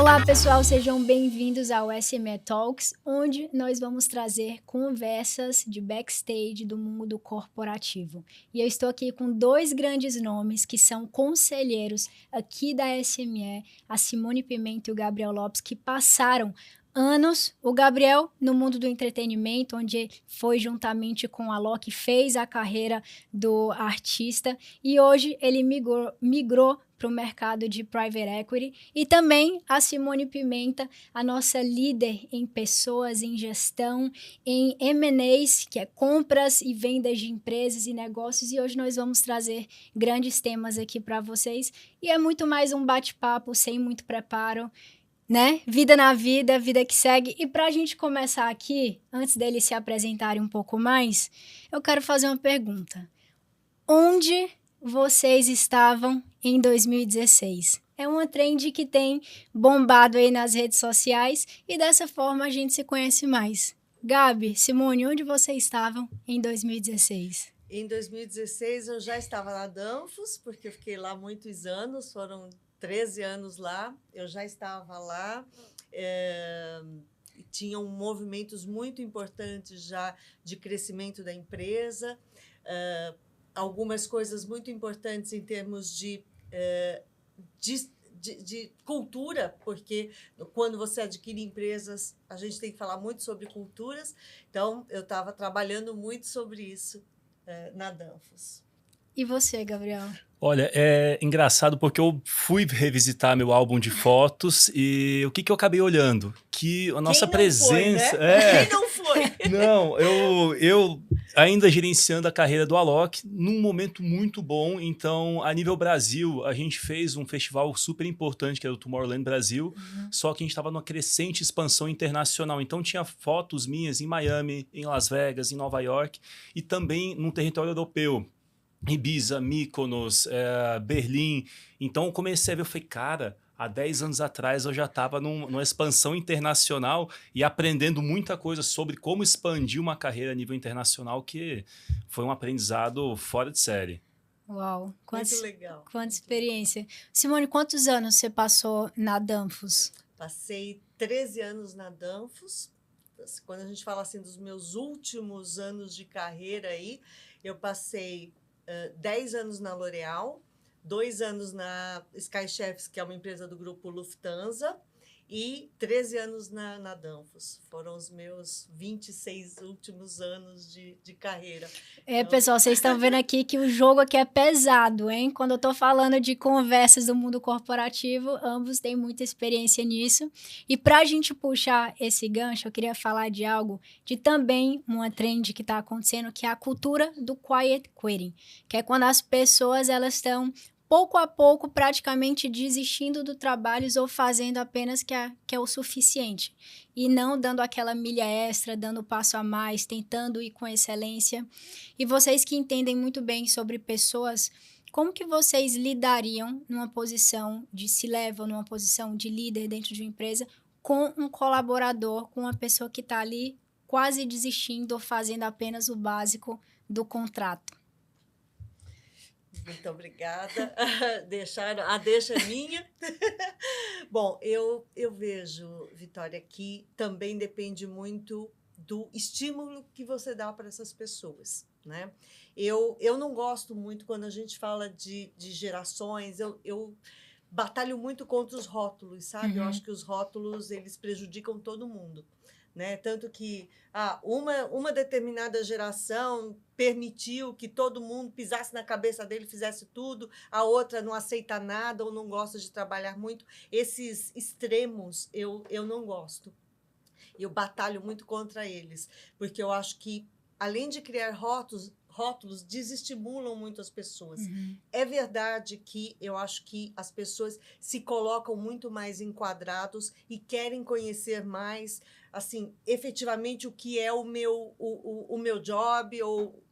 Olá, pessoal, sejam bem-vindos ao SME Talks, onde nós vamos trazer conversas de backstage do mundo corporativo. E eu estou aqui com dois grandes nomes que são conselheiros aqui da SME, a Simone Pimenta e o Gabriel Lopes, que passaram anos, o Gabriel no mundo do entretenimento, onde foi juntamente com a Loki, fez a carreira do artista, e hoje ele migrou para o mercado de private equity, e também a Simone Pimenta, a nossa líder em pessoas, em gestão, em M&As, que é compras e vendas de empresas e negócios, e hoje nós vamos trazer grandes temas aqui para vocês, e é muito mais um bate-papo, sem muito preparo, né? Vida na vida, vida que segue. E para a gente começar aqui, antes deles se apresentarem um pouco mais, eu quero fazer uma pergunta. Onde vocês estavam em 2016? É uma trend que tem bombado aí nas redes sociais e dessa forma a gente se conhece mais. Gabi, Simone, onde vocês estavam em 2016? Em 2016 eu já estava na Danfoss, porque eu fiquei lá muitos anos, foram 13 anos lá, eu já estava lá, tinham movimentos muito importantes já de crescimento da empresa, algumas coisas muito importantes em termos de cultura, porque quando você adquire empresas, a gente tem que falar muito sobre culturas, então eu estava trabalhando muito sobre isso na Danfoss. E você, Gabriel? Olha, é engraçado porque eu fui revisitar meu álbum de fotos e o que eu acabei olhando? Que a nossa presença... Foi, né? Quem não foi? Não, eu ainda gerenciando a carreira do Alok, num momento muito bom. Então, a nível Brasil, a gente fez um festival super importante, que era o Tomorrowland Brasil, só que a gente estava numa crescente expansão internacional. Então, tinha fotos minhas em Miami, em Las Vegas, em Nova York e também no território europeu. Ibiza, Mykonos, Berlim. Então, eu comecei a ver, eu falei, cara, há 10 anos atrás eu já estava numa expansão internacional e aprendendo muita coisa sobre como expandir uma carreira a nível internacional, que foi um aprendizado fora de série. Uau, Muito legal. Quanta experiência. Simone, quantos anos você passou na Danfoss? Passei 13 anos na Danfoss. Quando a gente fala assim dos meus últimos anos de carreira aí, eu passei 10 anos na L'Oréal, 2 anos na Sky Chefs, que é uma empresa do grupo Lufthansa, e 13 anos na Danfoss. Foram os meus 26 últimos anos de carreira. Então... pessoal, vocês estão vendo aqui que o jogo aqui é pesado, hein? Quando eu tô falando de conversas do mundo corporativo, ambos têm muita experiência nisso. E para a gente puxar esse gancho, eu queria falar de algo, de também uma trend que está acontecendo, que é a cultura do quiet quitting, que é quando as pessoas elas estão pouco a pouco, praticamente desistindo do trabalho ou fazendo apenas que é o suficiente. E não dando aquela milha extra, dando passo a mais, tentando ir com excelência. E vocês que entendem muito bem sobre pessoas, como que vocês lidariam numa posição de C-level, numa posição de líder dentro de uma empresa, com um colaborador, com uma pessoa que está ali quase desistindo ou fazendo apenas o básico do contrato? Muito obrigada. A deixa é minha. Bom, eu vejo, Vitória, que também depende muito do estímulo que você dá para essas pessoas, né? Eu não gosto muito quando a gente fala de gerações, eu batalho muito contra os rótulos, sabe? Eu acho que os rótulos, eles prejudicam todo mundo. Né? Tanto que uma determinada geração permitiu que todo mundo pisasse na cabeça dele e fizesse tudo, a outra não aceita nada ou não gosta de trabalhar muito. Esses extremos eu não gosto. Eu batalho muito contra eles, porque eu acho que, além de criar rótulos desestimulam muito as pessoas. É verdade que eu acho que as pessoas se colocam muito mais enquadrados e querem conhecer mais, assim, efetivamente o que é o meu job ou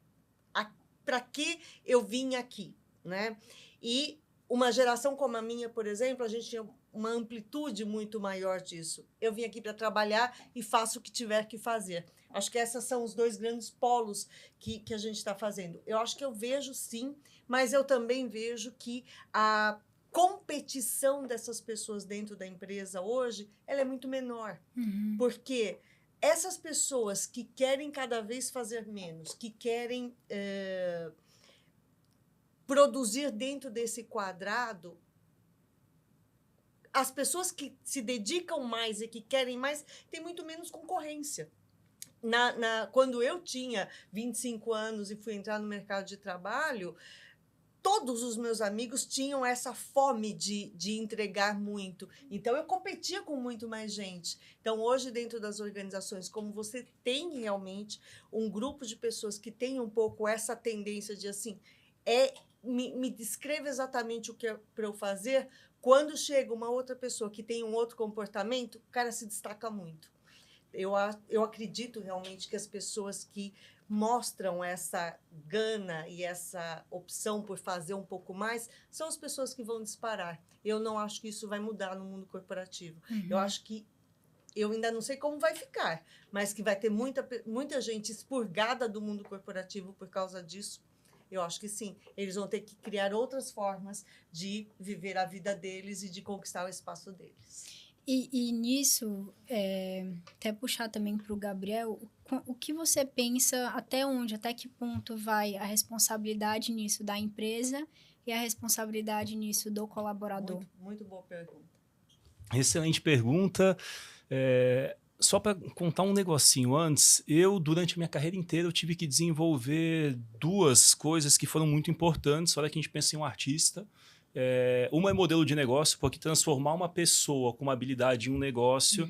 para que eu vim aqui, né? E uma geração como a minha, por exemplo, a gente tinha uma amplitude muito maior disso. Eu vim aqui para trabalhar e faço o que tiver que fazer. Acho que esses são os dois grandes polos que a gente está fazendo. Eu acho que eu vejo, sim, mas eu também vejo que competição dessas pessoas dentro da empresa hoje, ela é muito menor. Porque essas pessoas que querem cada vez fazer menos, que querem produzir dentro desse quadrado, as pessoas que se dedicam mais e que querem mais, têm muito menos concorrência. Quando eu tinha 25 anos e fui entrar no mercado de trabalho, todos os meus amigos tinham essa fome de entregar muito. Então, eu competia com muito mais gente. Então, hoje, dentro das organizações, como você tem realmente um grupo de pessoas que tem um pouco essa tendência de, assim, me descreva exatamente o que é para eu fazer, quando chega uma outra pessoa que tem um outro comportamento, o cara se destaca muito. Eu acredito realmente que as pessoas que mostram essa gana e essa opção por fazer um pouco mais são as pessoas que vão disparar. Eu não acho que isso vai mudar no mundo corporativo. Eu acho que, eu ainda não sei como vai ficar, mas que vai ter muita gente expurgada do mundo corporativo por causa disso. Eu acho que sim. Eles vão ter que criar outras formas de viver a vida deles e de conquistar o espaço deles. E nisso, até puxar também para o Gabriel, o que você pensa, até que ponto vai a responsabilidade nisso da empresa e a responsabilidade nisso do colaborador? Muito, muito boa pergunta. Excelente pergunta. Só para contar um negocinho antes, durante a minha carreira inteira, eu tive que desenvolver duas coisas que foram muito importantes. Olha que a gente pensa em um artista. Uma é modelo de negócio, porque transformar uma pessoa com uma habilidade em um negócio,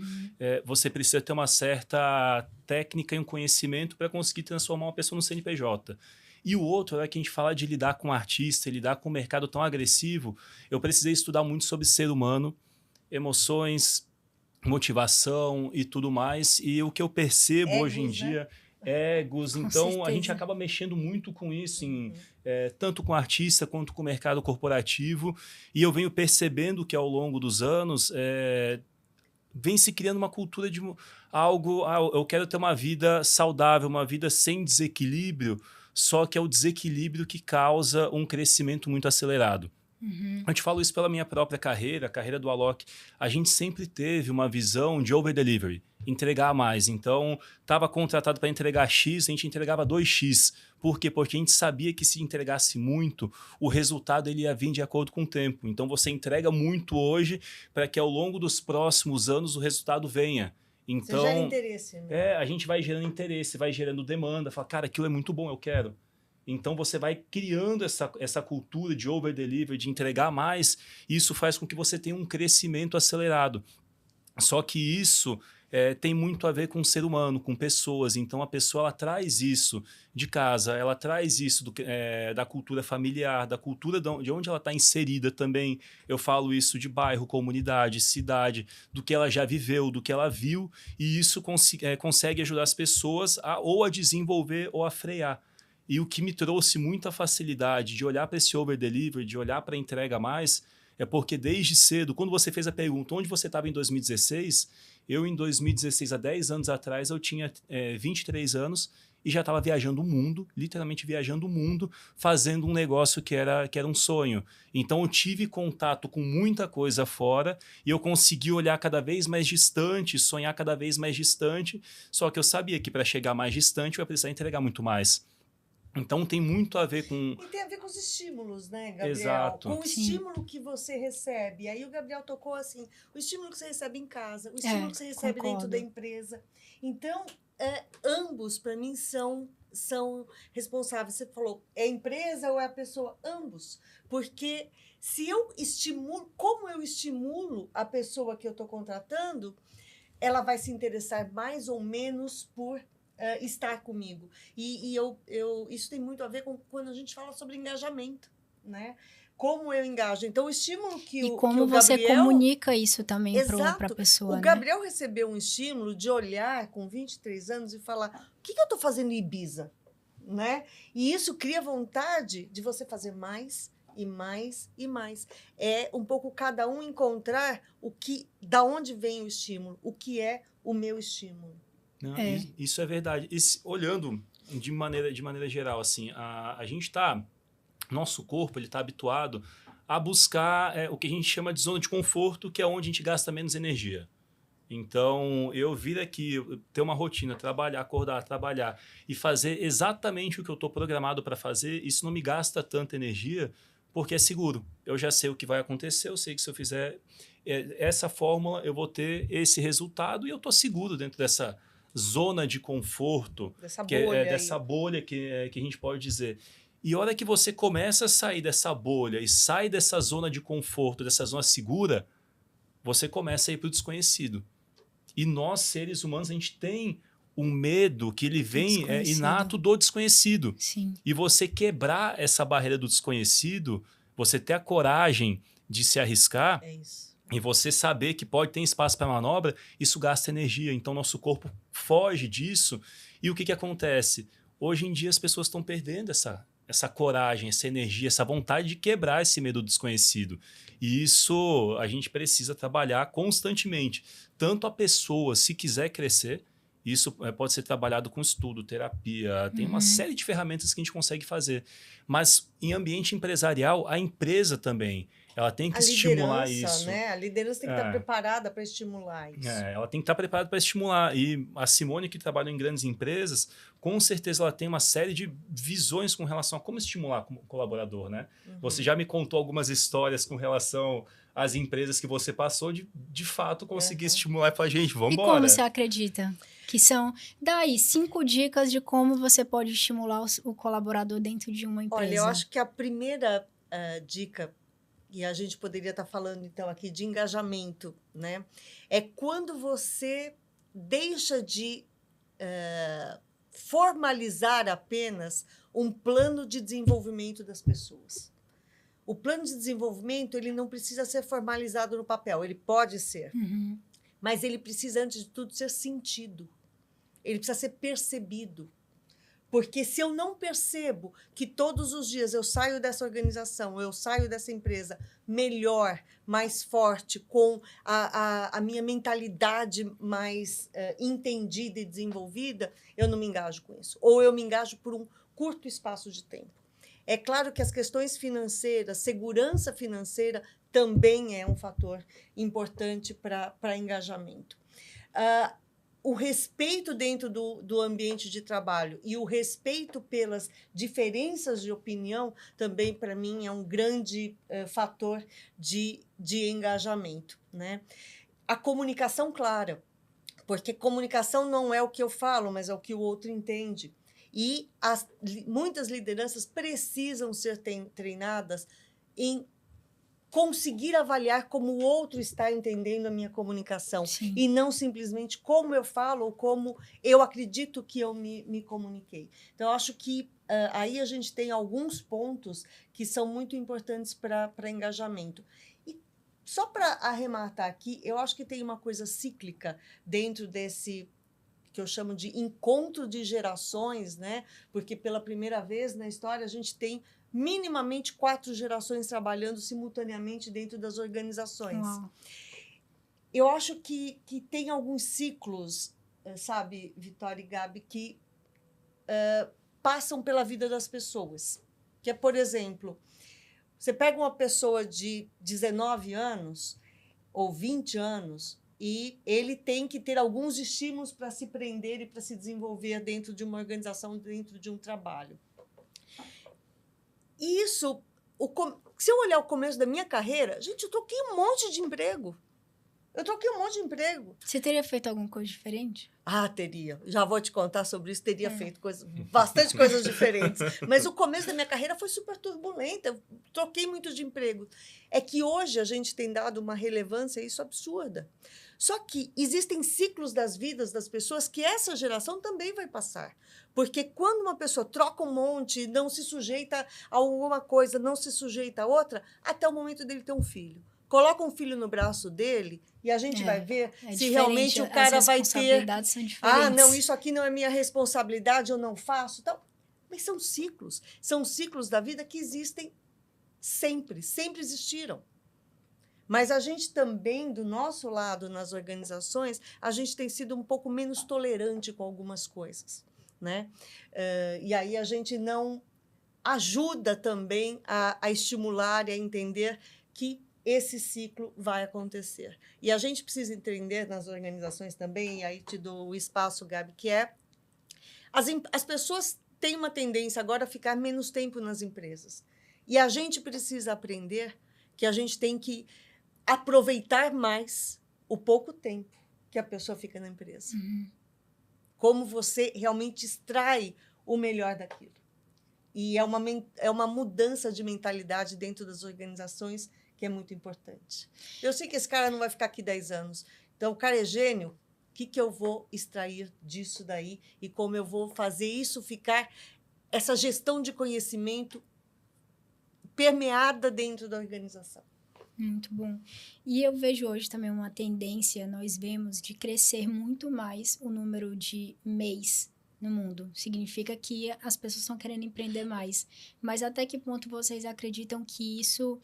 você precisa ter uma certa técnica e um conhecimento para conseguir transformar uma pessoa no CNPJ. E o outro é que a gente fala de lidar com um artista, lidar com um mercado tão agressivo. Eu precisei estudar muito sobre ser humano, emoções, motivação e tudo mais. E o que eu percebo hoje em dia... egos, então a gente acaba mexendo muito com isso, tanto com artista quanto com o mercado corporativo, e eu venho percebendo que ao longo dos anos vem se criando uma cultura de eu quero ter uma vida saudável, uma vida sem desequilíbrio, só que é o desequilíbrio que causa um crescimento muito acelerado. Eu te falo isso pela minha própria carreira, a carreira do Alok. A gente sempre teve uma visão de over-delivery, entregar mais. Então, estava contratado para entregar X, a gente entregava 2X. Por quê? Porque a gente sabia que se entregasse muito, o resultado ele ia vir de acordo com o tempo. Então, você entrega muito hoje para que ao longo dos próximos anos o resultado venha. Então, você gera interesse, né? A gente vai gerando interesse, vai gerando demanda. Fala, cara, aquilo é muito bom, eu quero. Então, você vai criando essa cultura de over-delivery, de entregar mais, e isso faz com que você tenha um crescimento acelerado. Só que isso tem muito a ver com o ser humano, com pessoas. Então, a pessoa ela traz isso de casa, ela traz isso da cultura familiar, da cultura de onde ela está inserida também. Eu falo isso de bairro, comunidade, cidade, do que ela já viveu, do que ela viu, e isso consegue ajudar as pessoas ou a desenvolver ou a frear. E o que me trouxe muita facilidade de olhar para esse over-delivery, de olhar para a entrega a mais, é porque desde cedo, quando você fez a pergunta onde você estava em 2016, eu em 2016, há 10 anos atrás, eu tinha 23 anos e já estava viajando o mundo, literalmente viajando o mundo, fazendo um negócio que era um sonho. Então eu tive contato com muita coisa fora e eu consegui olhar cada vez mais distante, sonhar cada vez mais distante, só que eu sabia que para chegar mais distante eu ia precisar entregar muito mais. Então tem muito a ver com... E tem a ver com os estímulos, né, Gabriel? Exato. Com o estímulo que você recebe. Aí o Gabriel tocou assim, o estímulo que você recebe em casa, o estímulo que você recebe dentro da empresa. Então, ambos, para mim, são responsáveis. Você falou, é a empresa ou é a pessoa? Ambos. Porque se eu estimulo, como eu estimulo a pessoa que eu estou contratando, ela vai se interessar mais ou menos por estar comigo. E isso tem muito a ver com quando a gente fala sobre engajamento, né? Como eu engajo. Então, o estímulo que o Gabriel... E como você comunica isso também para a pessoa, O Gabriel recebeu um estímulo de olhar com 23 anos e falar, o que eu estou fazendo em Ibiza? Né? E isso cria vontade de você fazer mais e mais e mais. É um pouco cada um encontrar da onde vem o estímulo, o que é o meu estímulo. Não, isso é verdade. Olhando de maneira geral, assim, a gente nosso corpo ele está habituado a buscar o que a gente chama de zona de conforto, que é onde a gente gasta menos energia. Então, eu vir aqui, ter uma rotina, trabalhar, acordar, trabalhar e fazer exatamente o que eu estou programado para fazer, isso não me gasta tanta energia, porque é seguro. Eu já sei o que vai acontecer, eu sei que se eu fizer essa fórmula, eu vou ter esse resultado e eu estou seguro dentro dessa zona de conforto, dessa bolha que a gente pode dizer. E a hora que você começa a sair dessa bolha e sai dessa zona de conforto, dessa zona segura, você começa a ir para o desconhecido. E nós, seres humanos, a gente tem um medo que ele vem inato do desconhecido. Sim. E você quebrar essa barreira do desconhecido, você ter a coragem de se arriscar, e você saber que pode ter espaço para manobra, isso gasta energia. Então, nosso corpo foge disso. E o que acontece? Hoje em dia, as pessoas estão perdendo essa coragem, essa energia, essa vontade de quebrar esse medo do desconhecido. E isso a gente precisa trabalhar constantemente. Tanto a pessoa, se quiser crescer, isso pode ser trabalhado com estudo, terapia, tem uma série de ferramentas que a gente consegue fazer. Mas em ambiente empresarial, a empresa também, ela tem que estimular isso. Né? A liderança tem que estar preparada para estimular isso. Ela tem que estar preparada para estimular. E a Simone, que trabalha em grandes empresas, com certeza ela tem uma série de visões com relação a como estimular o colaborador, né? Você já me contou algumas histórias com relação às empresas que você passou de fato conseguir estimular para a gente. Vamos embora. E como você acredita? Que são, daí, 5 dicas de como você pode estimular o colaborador dentro de uma empresa. Olha, eu acho que a primeira dica, e a gente poderia estar falando, então, aqui de engajamento, né? É quando você deixa de formalizar apenas um plano de desenvolvimento das pessoas. O plano de desenvolvimento, ele não precisa ser formalizado no papel, ele pode ser, mas ele precisa, antes de tudo, ser sentido. Ele precisa ser percebido. Porque se eu não percebo que todos os dias eu saio dessa organização, eu saio dessa empresa melhor, mais forte, com a minha mentalidade mais entendida e desenvolvida, eu não me engajo com isso. Ou eu me engajo por um curto espaço de tempo. É claro que as questões financeiras, segurança financeira, também é um fator importante para engajamento. O respeito dentro do ambiente de trabalho e o respeito pelas diferenças de opinião também, para mim, é um grande fator de engajamento, né? A comunicação clara, porque comunicação não é o que eu falo, mas é o que o outro entende. E muitas lideranças precisam ser treinadas em conseguir avaliar como o outro está entendendo a minha comunicação. Sim. E não simplesmente como eu falo ou como eu acredito que eu me comuniquei. Então, eu acho que aí a gente tem alguns pontos que são muito importantes para engajamento. E só para arrematar aqui, eu acho que tem uma coisa cíclica dentro desse que eu chamo de encontro de gerações, né? Porque pela primeira vez na história a gente tem minimamente 4 gerações trabalhando simultaneamente dentro das organizações. Uau. Eu acho que tem alguns ciclos, sabe, Vitória e Gabi, que passam pela vida das pessoas. Que é, por exemplo, você pega uma pessoa de 19 anos ou 20 anos e ele tem que ter alguns estímulos para se prender e para se desenvolver dentro de uma organização, dentro de um trabalho. E isso, se eu olhar o começo da minha carreira, gente, eu troquei um monte de emprego. Você teria feito alguma coisa diferente? Ah, teria. Já vou te contar sobre isso. Teria feito bastante coisas diferentes. Mas o começo da minha carreira foi super turbulenta. Eu troquei muito de emprego. É que hoje a gente tem dado uma relevância a isso absurda. Só que existem ciclos das vidas das pessoas que essa geração também vai passar. Porque quando uma pessoa troca um monte, não se sujeita a alguma coisa, não se sujeita a outra, até o momento dele ter um filho. Coloca um filho no braço dele e a gente vai ver se realmente o cara vai ter... São diferentes. Ah, não, isso aqui não é minha responsabilidade, eu não faço. Então, mas são ciclos da vida que existem sempre existiram. Mas a gente também, do nosso lado, nas organizações, a gente tem sido um pouco menos tolerante com algumas coisas, né? E aí a gente não ajuda também a estimular e a entender que esse ciclo vai acontecer. E a gente precisa entender nas organizações também, e aí te dou o espaço, Gabi, que é as pessoas têm uma tendência agora a ficar menos tempo nas empresas. E a gente precisa aprender que a gente tem que aproveitar mais o pouco tempo que a pessoa fica na empresa. Como você realmente extrai o melhor daquilo. E é uma mudança de mentalidade dentro das organizações que é muito importante. Eu sei que esse cara não vai ficar aqui 10 anos. Então, o cara é gênio. O que eu vou extrair disso daí e como eu vou fazer isso ficar, essa gestão de conhecimento permeada dentro da organização. Muito bom. E eu vejo hoje também uma tendência, nós vemos, de crescer muito mais o número de MEIs no mundo. Significa que as pessoas estão querendo empreender mais. Mas até que ponto vocês acreditam que isso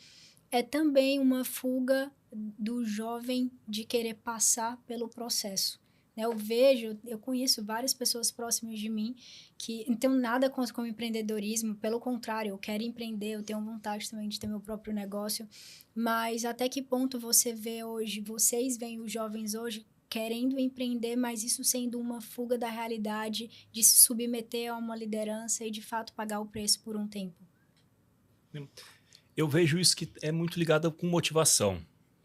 é também uma fuga do jovem de querer passar pelo processo? Eu conheço várias pessoas próximas de mim que não tenho nada contra o empreendedorismo, pelo contrário, eu quero empreender, eu tenho vontade também de ter meu próprio negócio, mas até que ponto você vê hoje, vocês veem os jovens hoje querendo empreender, mas isso sendo uma fuga da realidade de se submeter a uma liderança e de fato pagar o preço por um tempo? Eu vejo isso que é muito ligado com motivação.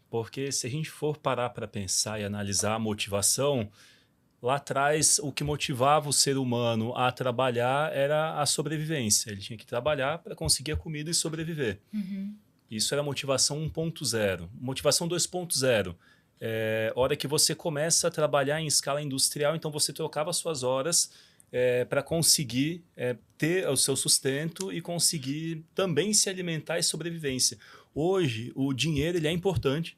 Porque se a gente for parar para pensar e analisar a motivação, lá atrás o que motivava o ser humano a trabalhar era a sobrevivência. Ele tinha que trabalhar para conseguir a comida e sobreviver. Isso era a motivação 1.0. Motivação 2.0. Hora que você começa a trabalhar em escala industrial, então você trocava suas horas para conseguir ter o seu sustento e conseguir também se alimentar e sobrevivência. Hoje, o dinheiro ele é importante.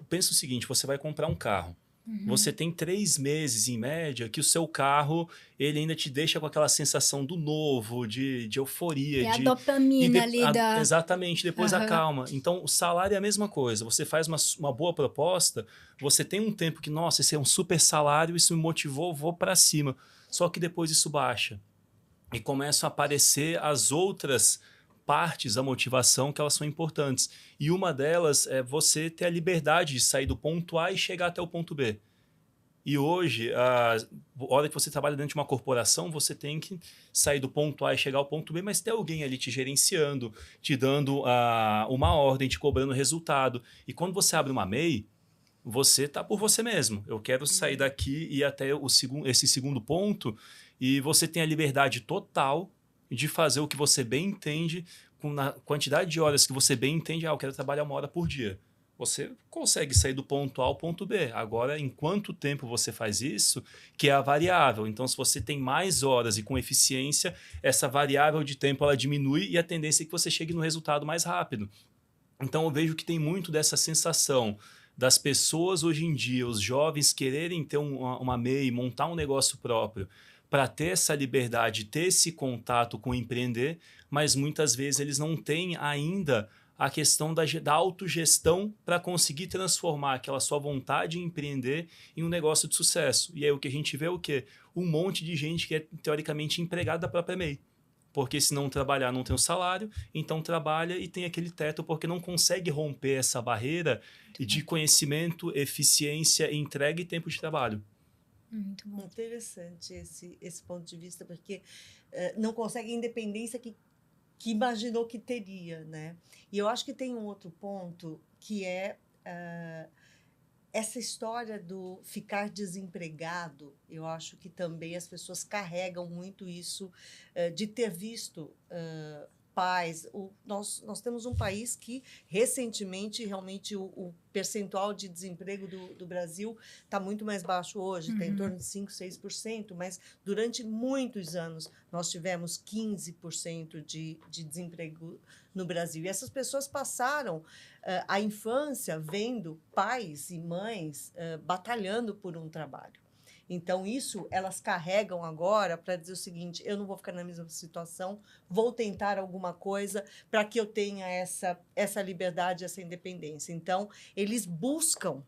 Pensa o seguinte, você vai comprar um carro. Você tem 3 meses, em média, que o seu carro ele ainda te deixa com aquela sensação do novo, de euforia. A dopamina ali da... Exatamente, depois acalma. Então, o salário é a mesma coisa. Você faz uma boa proposta, você tem um tempo que, nossa, esse é um super salário, isso me motivou, vou para cima. Só que depois isso baixa. E começam a aparecer as outras partes da motivação que elas são importantes. E uma delas é você ter a liberdade de sair do ponto A e chegar até o ponto B. E hoje, a hora que você trabalha dentro de uma corporação, você tem que sair do ponto A e chegar ao ponto B, mas ter alguém ali te gerenciando, te dando uma ordem, te cobrando resultado. E quando você abre uma MEI, você está por você mesmo. Eu quero sair daqui e ir até esse segundo ponto, e você tem a liberdade total de fazer o que você bem entende, com a quantidade de horas que você bem entende. Eu quero trabalhar 1 hora por dia. Você consegue sair do ponto A ao ponto B. Agora, em quanto tempo você faz isso, que é a variável. Então, se você tem mais horas e com eficiência, essa variável de tempo ela diminui e a tendência é que você chegue no resultado mais rápido. Então, eu vejo que tem muito dessa sensação das pessoas hoje em dia, os jovens quererem ter uma MEI, montar um negócio próprio, para ter essa liberdade, ter esse contato com o empreender, mas muitas vezes eles não têm ainda a questão da autogestão para conseguir transformar aquela sua vontade em empreender em um negócio de sucesso. E aí o que a gente vê é o quê? Um monte de gente que é teoricamente empregada da própria MEI. Porque se não trabalhar não tem o salário, então trabalha e tem aquele teto porque não consegue romper essa barreira de conhecimento, eficiência, entrega e tempo de trabalho. Muito bom. Interessante esse ponto de vista, porque não consegue a independência que imaginou que teria, né? E eu acho que tem um outro ponto que é essa história do ficar desempregado. Eu acho que também as pessoas carregam muito isso de ter visto pais. Nós temos um país que, recentemente, realmente o percentual de desemprego do Brasil está muito mais baixo hoje, está em torno de 5%, 6%, mas durante muitos anos nós tivemos 15% de desemprego no Brasil. E essas pessoas passaram a infância vendo pais e mães batalhando por um trabalho. Então, isso elas carregam agora para dizer o seguinte: eu não vou ficar na mesma situação, vou tentar alguma coisa para que eu tenha essa liberdade, essa independência. Então, eles buscam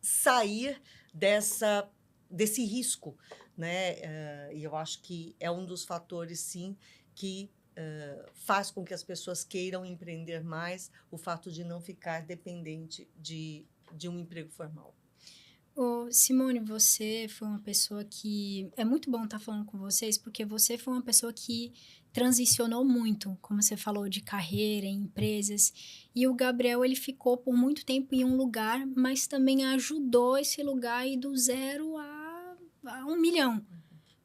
sair desse risco né? E eu acho que é um dos fatores, sim, que faz com que as pessoas queiram empreender mais, o fato de não ficar dependente de um emprego formal. Ô, Simone, você foi uma pessoa que... É muito bom estar falando com vocês, porque você foi uma pessoa que transicionou muito, como você falou, de carreira, em empresas. E o Gabriel, ele ficou por muito tempo em um lugar, mas também ajudou esse lugar a ir do 0 a 1 milhão.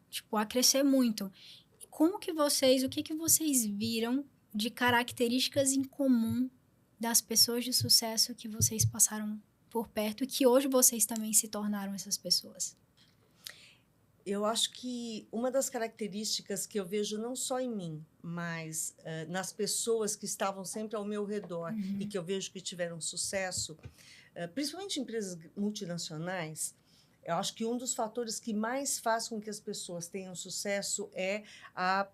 Tipo, a crescer muito. E como que vocês... O que que vocês viram de características em comum das pessoas de sucesso que vocês passaram por perto e que hoje vocês também se tornaram essas pessoas? Eu acho que uma das características que eu vejo não só em mim, mas nas pessoas que estavam sempre ao meu redor e que eu vejo que tiveram sucesso, principalmente empresas multinacionais, eu acho que um dos fatores que mais faz com que as pessoas tenham sucesso é a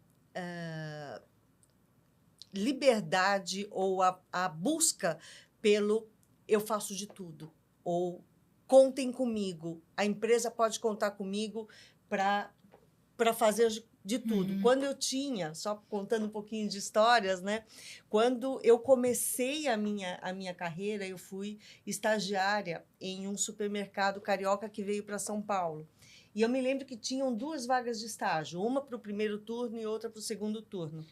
liberdade ou a busca pelo eu faço de tudo, ou contem comigo, a empresa pode contar comigo para fazer de tudo. Quando eu tinha, só contando um pouquinho de histórias, né? Quando eu comecei a minha carreira, eu fui estagiária em um supermercado carioca que veio para São Paulo. E eu me lembro que tinham 2 vagas de estágio, uma para o primeiro turno e outra para o segundo turno.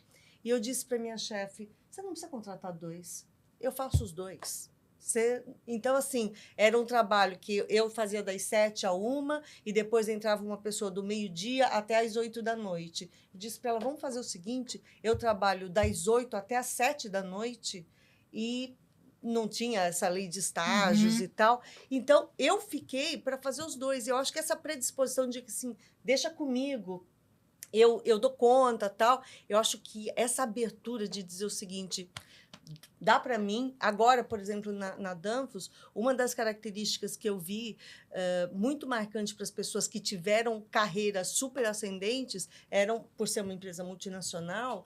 E eu disse para minha chefe, você não precisa contratar 2, eu faço os 2. Então, assim, era um trabalho que eu fazia das 7 à 1 e depois entrava uma pessoa do meio-dia até às 8 da noite. Eu disse para ela, vamos fazer o seguinte, eu trabalho das 8 até às 7 da noite e não tinha essa lei de estágios e tal. Então, eu fiquei para fazer os 2. Eu acho que essa predisposição de que, assim, deixa comigo, eu dou conta, tal. Eu acho que essa abertura de dizer o seguinte... Dá para mim, agora, por exemplo, na Danfoss, uma das características que eu vi muito marcante para as pessoas que tiveram carreiras super ascendentes eram, por ser uma empresa multinacional,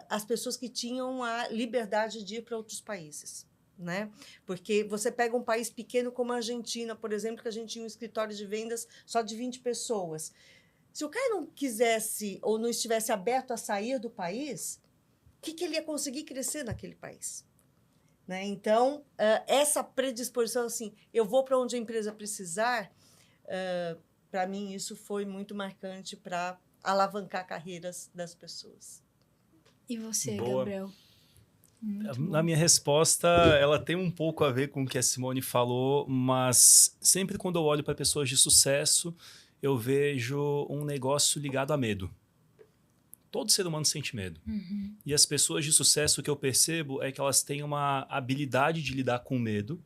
as pessoas que tinham a liberdade de ir para outros países. Né? Porque você pega um país pequeno como a Argentina, por exemplo, que a gente tinha um escritório de vendas só de 20 pessoas. Se o cara não quisesse ou não estivesse aberto a sair do país... O que ele ia conseguir crescer naquele país? Né? Então, essa predisposição, assim, eu vou para onde a empresa precisar, para mim isso foi muito marcante para alavancar carreiras das pessoas. E você, Boa. Gabriel? Na minha resposta, ela tem um pouco a ver com o que a Simone falou, mas sempre quando eu olho para pessoas de sucesso, eu vejo um negócio ligado a medo. Todo ser humano sente medo. E as pessoas de sucesso, o que eu percebo é que elas têm uma habilidade de lidar com medo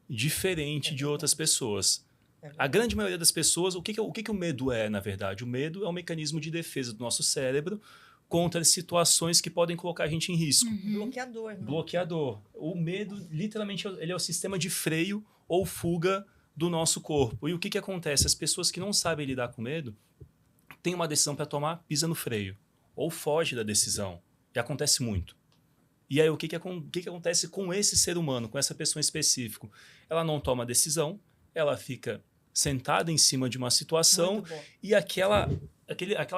diferente de outras pessoas. A grande maioria das pessoas, o que o medo é, na verdade? O medo é um mecanismo de defesa do nosso cérebro contra situações que podem colocar a gente em risco. Bloqueador. Né? Bloqueador. O medo, literalmente, ele é o sistema de freio ou fuga do nosso corpo. E o que acontece? As pessoas que não sabem lidar com medo têm uma decisão para tomar, pisa no freio. Ou foge da decisão. E acontece muito. E aí, o que acontece com esse ser humano, com essa pessoa em específico? Ela não toma decisão, ela fica sentada em cima de uma situação e aquela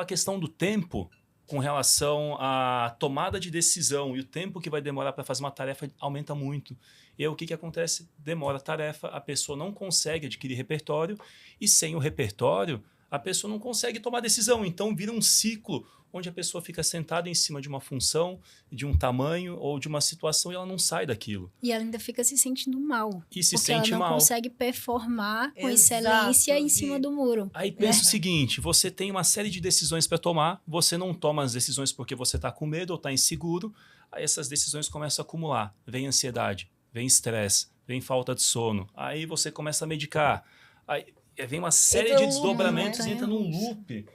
questão do tempo com relação à tomada de decisão e o tempo que vai demorar para fazer uma tarefa aumenta muito. E aí, o que acontece? Demora a tarefa, a pessoa não consegue adquirir repertório e sem o repertório, a pessoa não consegue tomar decisão. Então, vira um ciclo onde a pessoa fica sentada em cima de uma função, de um tamanho ou de uma situação e ela não sai daquilo. E ela ainda fica se sentindo mal. E se porque sente ela não mal. consegue performar com Exato, excelência em cima do muro. Aí pensa o seguinte, você tem uma série de decisões para tomar, você não toma as decisões porque você está com medo ou está inseguro, aí essas decisões começam a acumular. Vem ansiedade, vem estresse, vem falta de sono, aí você começa a medicar, aí vem uma série de desdobramentos, entra num loop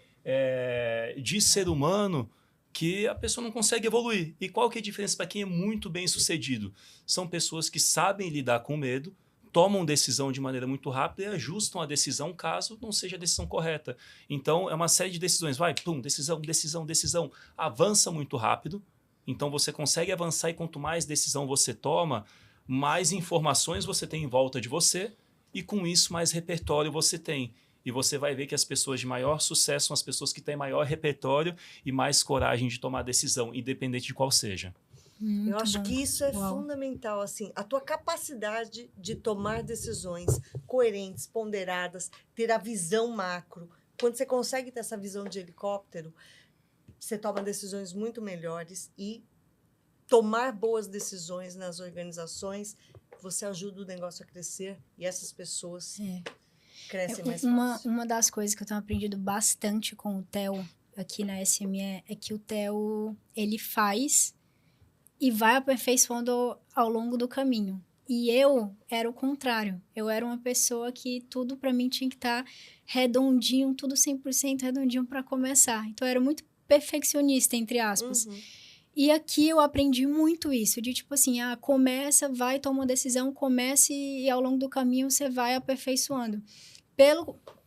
de ser humano que a pessoa não consegue evoluir. E qual que é a diferença para quem é muito bem sucedido? São pessoas que sabem lidar com medo, tomam decisão de maneira muito rápida e ajustam a decisão caso não seja a decisão correta. Então, é uma série de decisões. Vai, pum, decisão, decisão, decisão. Avança muito rápido. Então, você consegue avançar e quanto mais decisão você toma, mais informações você tem em volta de você e, com isso, mais repertório você tem. E você vai ver que as pessoas de maior sucesso são as pessoas que têm maior repertório e mais coragem de tomar decisão, independente de qual seja. Eu Muito acho bom. que isso é Uau. fundamental, assim, a tua capacidade de tomar decisões coerentes, ponderadas, ter a visão macro. Quando você consegue ter essa visão de helicóptero, você toma decisões muito melhores e tomar boas decisões nas organizações, você ajuda o negócio a crescer e essas pessoas crescem mais fácil. Uma das coisas que eu tenho aprendido bastante com o Theo aqui na SME é que o Theo, ele faz e vai aperfeiçoando ao longo do caminho. E eu era o contrário. Eu era uma pessoa que tudo para mim tinha que estar redondinho, tudo 100% redondinho para começar. Então eu era muito perfeccionista, entre aspas. E aqui eu aprendi muito isso, de tipo assim, começa, vai, toma uma decisão, comece e ao longo do caminho você vai aperfeiçoando.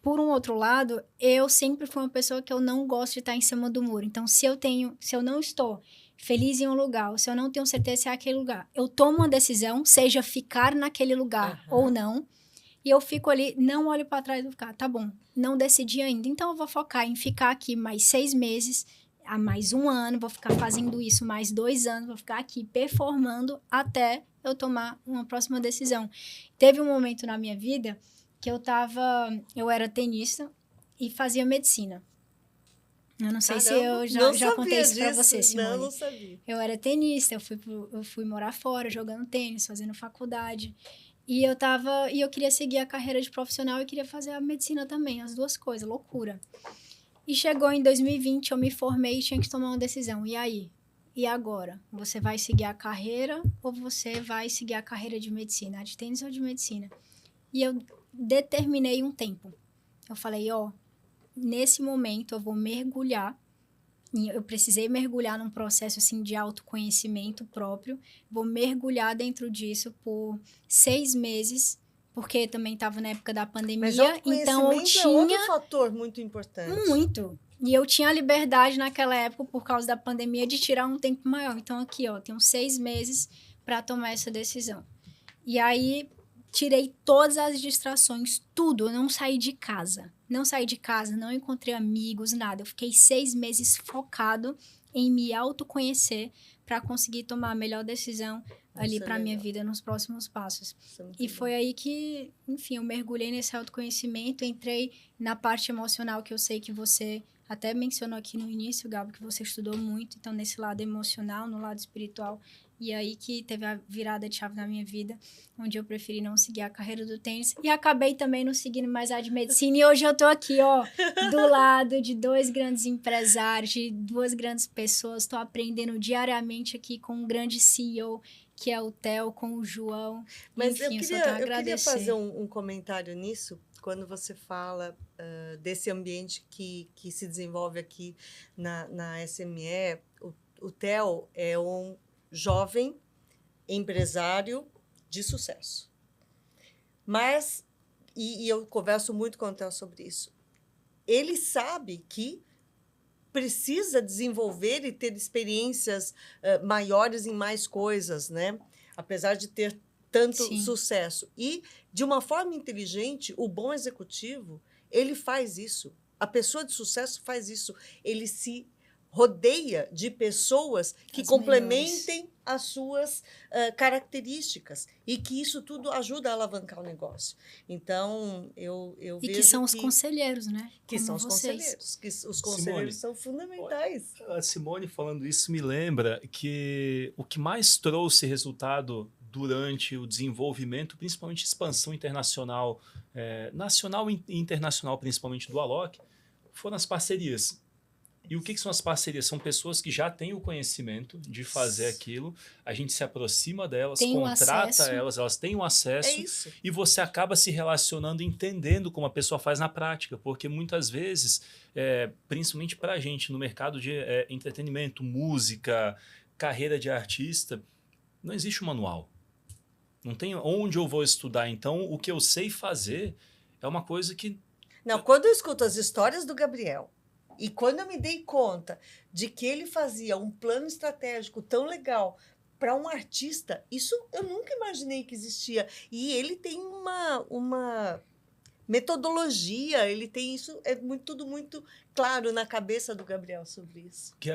Por um outro lado, eu sempre fui uma pessoa que eu não gosto de estar em cima do muro. Então, se eu não estou feliz em um lugar, ou se eu não tenho certeza se é aquele lugar, eu tomo uma decisão, seja ficar naquele lugar ou não, e eu fico ali, não olho para trás e vou ficar, tá bom, não decidi ainda, então eu vou focar em ficar aqui mais 6 meses, há mais 1 ano, vou ficar fazendo isso mais 2 anos, vou ficar aqui performando até eu tomar uma próxima decisão. Teve um momento na minha vida que eu era tenista e fazia medicina. Eu não sei se eu já contei isso pra você, Simone. Não sabia. Eu era tenista, eu fui morar fora, jogando tênis, fazendo faculdade. E eu queria seguir a carreira de profissional e queria fazer a medicina também, as duas coisas, loucura. E chegou em 2020, eu me formei e tinha que tomar uma decisão. E aí? E agora? Você vai seguir a carreira ou você vai seguir a carreira de medicina? De tênis ou de medicina? E eu determinei um tempo. Eu falei, nesse momento eu vou mergulhar. Eu precisei mergulhar num processo assim de autoconhecimento próprio. Vou mergulhar dentro disso por 6 meses, porque também estava na época da pandemia. Mas então eu tinha é outro fator muito importante. Muito. E eu tinha a liberdade naquela época, por causa da pandemia, de tirar um tempo maior. Então aqui, tenho 6 meses para tomar essa decisão. E aí tirei todas as distrações, tudo. Eu não saí de casa. Não encontrei amigos, nada. Eu fiquei 6 meses focado em me autoconhecer para conseguir tomar a melhor decisão ali para minha vida nos próximos passos. E foi aí que, enfim, eu mergulhei nesse autoconhecimento, entrei na parte emocional que eu sei que você até mencionou aqui no início, Gabo, que você estudou muito, então nesse lado emocional, no lado espiritual. E aí que teve a virada de chave na minha vida, onde eu preferi não seguir a carreira do tênis. E acabei também não seguindo mais a de medicina. E hoje eu tô aqui, do lado de 2 grandes empresários, de 2 grandes pessoas. Tô aprendendo diariamente aqui com um grande CEO, que é o Theo, com o João. Mas enfim, eu queria fazer um comentário nisso, quando você fala desse ambiente que se desenvolve aqui na SME. O Theo é um jovem empresário de sucesso. Mas, e eu converso muito com o Theo sobre isso, ele sabe que precisa desenvolver e ter experiências maiores em mais coisas, né? Apesar de ter tanto sucesso. E, de uma forma inteligente, o bom executivo, ele faz isso. A pessoa de sucesso faz isso. Ele se rodeia de pessoas que complementem as suas características e que isso tudo ajuda a alavancar o negócio. Então, eu vejo que são os conselheiros, né? Que são os conselheiros. Que os conselheiros são fundamentais. A Simone falando isso me lembra que o que mais trouxe resultado durante o desenvolvimento, principalmente expansão internacional, nacional e internacional, principalmente do Alok, foram as parcerias. E o que são as parcerias? São pessoas que já têm o conhecimento de fazer aquilo, a gente se aproxima delas, contrata elas têm o acesso e você acaba se relacionando, entendendo como a pessoa faz na prática, porque muitas vezes, principalmente para a gente no mercado de entretenimento, música, carreira de artista, não existe um manual. Não tem onde eu vou estudar. Então, o que eu sei fazer é uma coisa que... Não, quando eu escuto as histórias do Gabriel, e quando eu me dei conta de que ele fazia um plano estratégico tão legal para um artista, isso eu nunca imaginei que existia. E ele tem uma metodologia, ele tem isso, tudo muito claro na cabeça do Gabriel sobre isso. Que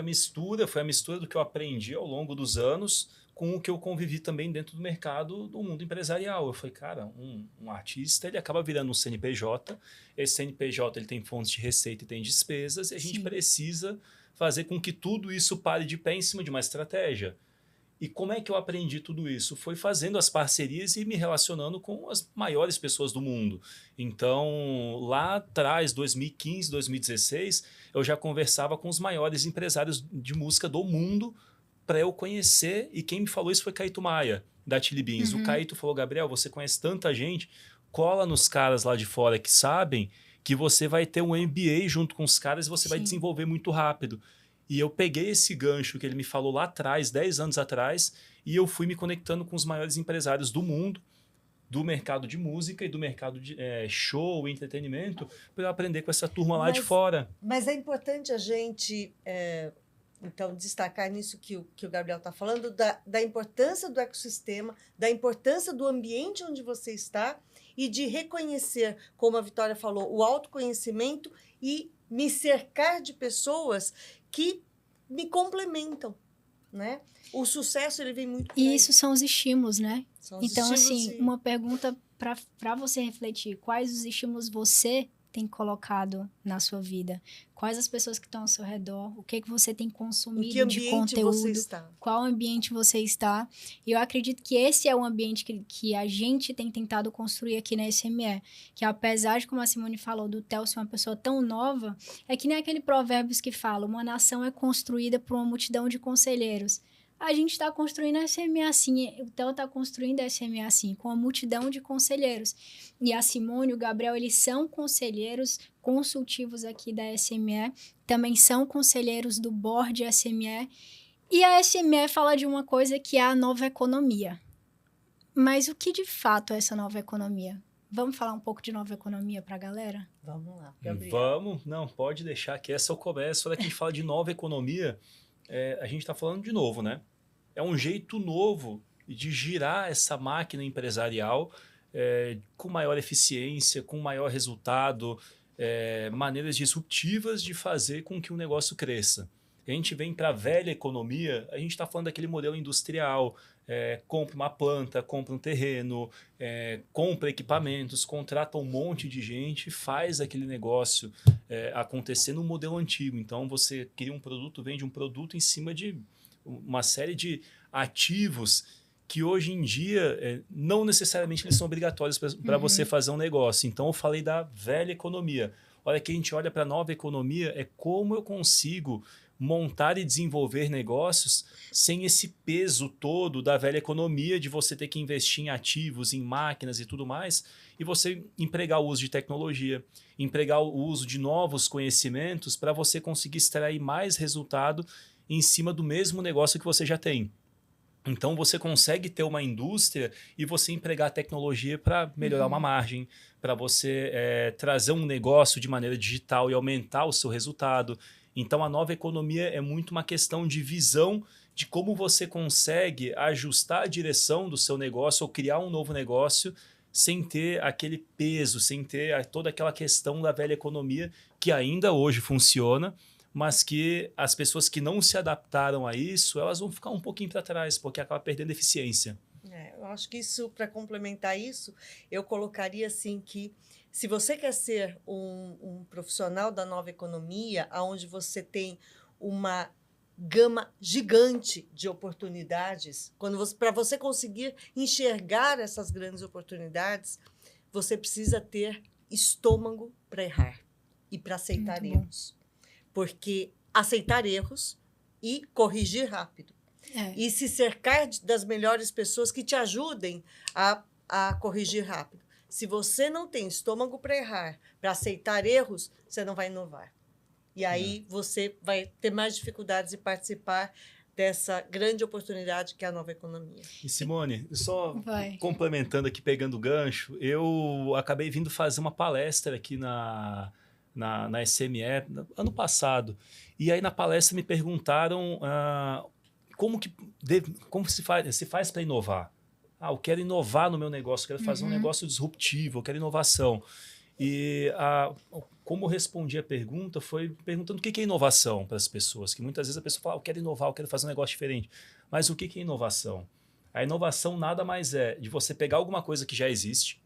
foi a mistura do que eu aprendi ao longo dos anos com o que eu convivi também dentro do mercado do mundo empresarial. Eu falei, cara, um artista, ele acaba virando um CNPJ, esse CNPJ ele tem fontes de receita e tem despesas, e a gente precisa fazer com que tudo isso pare de pé em cima de uma estratégia. E como é que eu aprendi tudo isso? Foi fazendo as parcerias e me relacionando com as maiores pessoas do mundo. Então, lá atrás, 2015, 2016, eu já conversava com os maiores empresários de música do mundo para eu conhecer. E quem me falou isso foi Caíto Maia, da Chili Beans. O Caíto falou, Gabriel, você conhece tanta gente, cola nos caras lá de fora que sabem que você vai ter um MBA junto com os caras e você vai desenvolver muito rápido. E eu peguei esse gancho que ele me falou lá atrás, 10 anos atrás, e eu fui me conectando com os maiores empresários do mundo, do mercado de música e do mercado de show e entretenimento, para eu aprender com essa turma lá de fora. Mas é importante a gente, então, destacar nisso que o Gabriel está falando, da importância do ecossistema, da importância do ambiente onde você está e de reconhecer, como a Vitória falou, o autoconhecimento e me cercar de pessoas que me complementam, né? O sucesso, ele vem muito por aí. E isso são os estímulos, né? Então, assim, uma pergunta para você refletir. Quais os estímulos você tem colocado na sua vida? Quais as pessoas que estão ao seu redor? O que você tem consumido de conteúdo? Você está? Qual ambiente você está? E eu acredito que esse é o ambiente que a gente tem tentado construir aqui na SME. Que apesar de, como a Simone falou, do Theo ser uma pessoa tão nova, é que nem aquele provérbios que fala, uma nação é construída por uma multidão de conselheiros. A gente está construindo a SME assim, o Theo está construindo a SME assim, com uma multidão de conselheiros. E a Simone e o Gabriel, eles são conselheiros consultivos aqui da SME, também são conselheiros do board SME, e a SME fala de uma coisa que é a nova economia. Mas o que de fato é essa nova economia? Vamos falar um pouco de nova economia para a galera? Vamos lá, Gabriel. Vamos, não, pode deixar que essa eu começo. Quando a gente fala de nova economia, a gente está falando de novo, né? É um jeito novo de girar essa máquina empresarial com maior eficiência, com maior resultado, maneiras disruptivas de fazer com que o negócio cresça. A gente vem para a velha economia, a gente está falando daquele modelo industrial, compra uma planta, compra um terreno, compra equipamentos, contrata um monte de gente, faz aquele negócio acontecer no modelo antigo. Então, você cria um produto, vende um produto em cima de uma série de ativos que hoje em dia não necessariamente eles são obrigatórios para você fazer um negócio. Então, eu falei da velha economia. Olha, que a gente olha para a nova economia, é como eu consigo montar e desenvolver negócios sem esse peso todo da velha economia de você ter que investir em ativos, em máquinas e tudo mais, e você empregar o uso de tecnologia, empregar o uso de novos conhecimentos para você conseguir extrair mais resultado em cima do mesmo negócio que você já tem. Então, você consegue ter uma indústria e você empregar tecnologia para melhorar uma margem, para você trazer um negócio de maneira digital e aumentar o seu resultado. Então, a nova economia é muito uma questão de visão de como você consegue ajustar a direção do seu negócio ou criar um novo negócio sem ter aquele peso, sem ter toda aquela questão da velha economia que ainda hoje funciona, mas que as pessoas que não se adaptaram a isso, elas vão ficar um pouquinho para trás, porque acaba perdendo eficiência. Eu acho que isso, para complementar isso, eu colocaria assim que se você quer ser um profissional da nova economia, onde você tem uma gama gigante de oportunidades, para você conseguir enxergar essas grandes oportunidades, você precisa ter estômago para errar e para aceitar erros. Porque aceitar erros e corrigir rápido. E se cercar das melhores pessoas que te ajudem a corrigir rápido. Se você não tem estômago para errar, para aceitar erros, você não vai inovar. E aí você vai ter mais dificuldades de participar dessa grande oportunidade que é a nova economia. E Simone, só complementando aqui, pegando o gancho, eu acabei vindo fazer uma palestra aqui na SME ano passado. E aí na palestra me perguntaram como se faz para inovar. Eu quero inovar no meu negócio, quero fazer um negócio disruptivo, eu quero inovação. E como eu respondi a pergunta foi perguntando o que é inovação para as pessoas, que muitas vezes a pessoa fala, eu quero inovar, eu quero fazer um negócio diferente. Mas o que é inovação? A inovação nada mais é de você pegar alguma coisa que já existe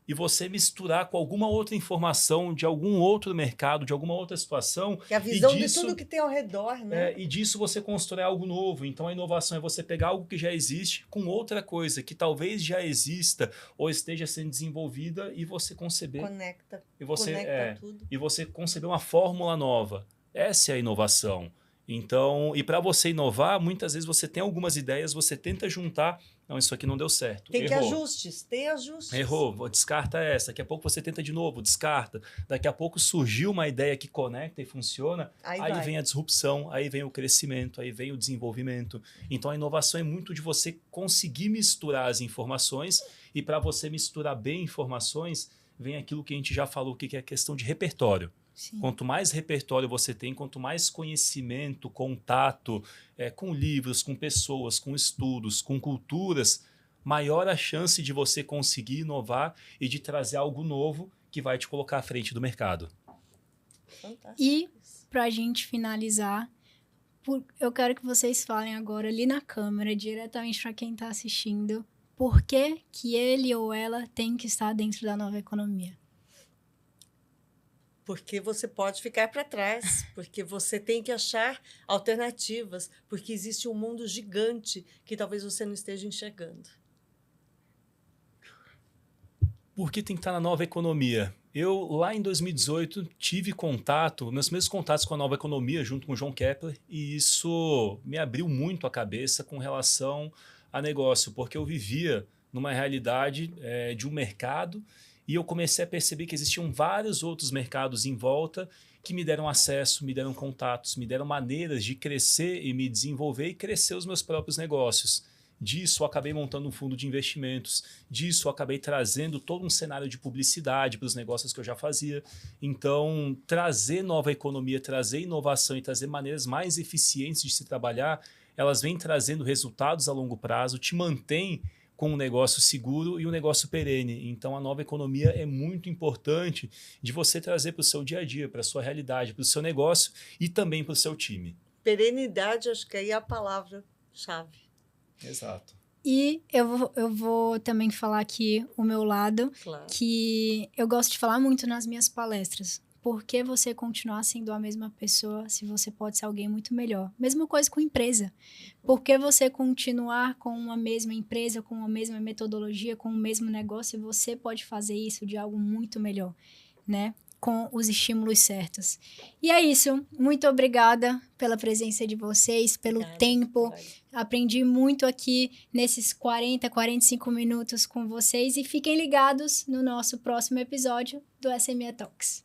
e você misturar com alguma outra informação de algum outro mercado, de alguma outra situação. Que é a visão de tudo que tem ao redor, né? E disso você constrói algo novo. Então a inovação é você pegar algo que já existe com outra coisa que talvez já exista ou esteja sendo desenvolvida e você conceber. Conecta tudo. E você conceber uma fórmula nova. Essa é a inovação. Então, e para você inovar, muitas vezes você tem algumas ideias, você tenta juntar, não, isso aqui não deu certo. Tem ajustes. Errou, descarta essa. Daqui a pouco você tenta de novo, descarta. Daqui a pouco surgiu uma ideia que conecta e funciona, aí vem a disrupção, aí vem o crescimento, aí vem o desenvolvimento. Então a inovação é muito de você conseguir misturar as informações e para você misturar bem informações, vem aquilo que a gente já falou, que é a questão de repertório. Sim. Quanto mais repertório você tem, quanto mais conhecimento, contato com livros, com pessoas, com estudos, com culturas, maior a chance de você conseguir inovar e de trazer algo novo que vai te colocar à frente do mercado. Fantástico. E, para a gente finalizar, eu quero que vocês falem agora ali na câmera, diretamente para quem está assistindo, por que ele ou ela tem que estar dentro da nova economia. Porque você pode ficar para trás, porque você tem que achar alternativas, porque existe um mundo gigante que talvez você não esteja enxergando. Por que tem que estar na nova economia? Eu, lá em 2018, tive contato, meus primeiros contatos com a nova economia, junto com o João Kepler, e isso me abriu muito a cabeça com relação a negócio, porque eu vivia numa realidade de um mercado. E eu comecei a perceber que existiam vários outros mercados em volta que me deram acesso, me deram contatos, me deram maneiras de crescer e me desenvolver e crescer os meus próprios negócios. Disso, eu acabei montando um fundo de investimentos. Disso, eu acabei trazendo todo um cenário de publicidade para os negócios que eu já fazia. Então, trazer nova economia, trazer inovação e trazer maneiras mais eficientes de se trabalhar, elas vêm trazendo resultados a longo prazo, te mantém com um negócio seguro e um negócio perene. Então, a nova economia é muito importante de você trazer para o seu dia a dia, para a sua realidade, para o seu negócio e também para o seu time. Perenidade, acho que aí é a palavra-chave. Exato. E eu vou também falar aqui o meu lado, claro, que eu gosto de falar muito nas minhas palestras. Por que você continuar sendo a mesma pessoa se você pode ser alguém muito melhor? Mesma coisa com empresa. Por que você continuar com uma mesma empresa, com a mesma metodologia, com o mesmo negócio, e você pode fazer isso de algo muito melhor, né? Com os estímulos certos. E é isso. Muito obrigada pela presença de vocês, pelo tempo. Aprendi muito aqui nesses 40, 45 minutos com vocês. E fiquem ligados no nosso próximo episódio do SME Talks.